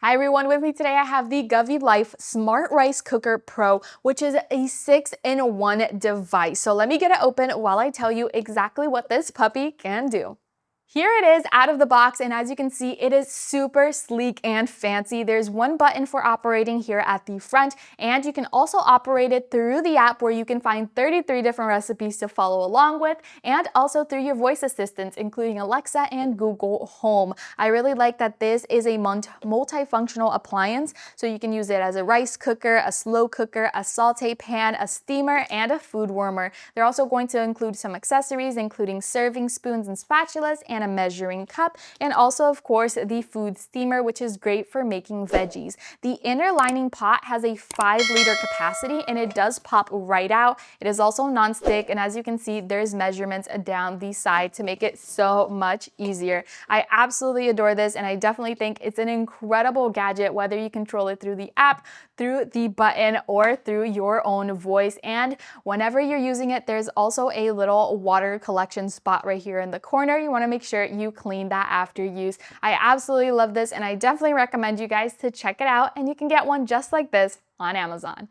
Hi everyone, with me today I have the Goveelife Smart Rice Cooker Pro, which is a 6-in-1 device. So let me get it open while I tell you exactly what this puppy can do. Here it is out of the box, and as you can see, it is super sleek and fancy. There's one button for operating here at the front, and you can also operate it through the app where you can find 33 different recipes to follow along with, and also through your voice assistants, including Alexa and Google Home. I really like that this is a multifunctional appliance, so you can use it as a rice cooker, a slow cooker, a saute pan, a steamer, and a food warmer. They're also going to include some accessories, including serving spoons and spatulas, and a measuring cup, and also of course the food steamer, which is great for making veggies. The inner lining pot has a 5-liter capacity and it does pop right out. It is also non-stick, and as you can see, there's measurements down the side to make it so much easier. I absolutely adore this, and I definitely think it's an incredible gadget, whether you control it through the app, through the button, or through your own voice. And whenever you're using it, there's also a little water collection spot right here in the corner. You want to make sure you clean that after use. I absolutely love this, and I definitely recommend you guys to check it out, and you can get one just like this on Amazon.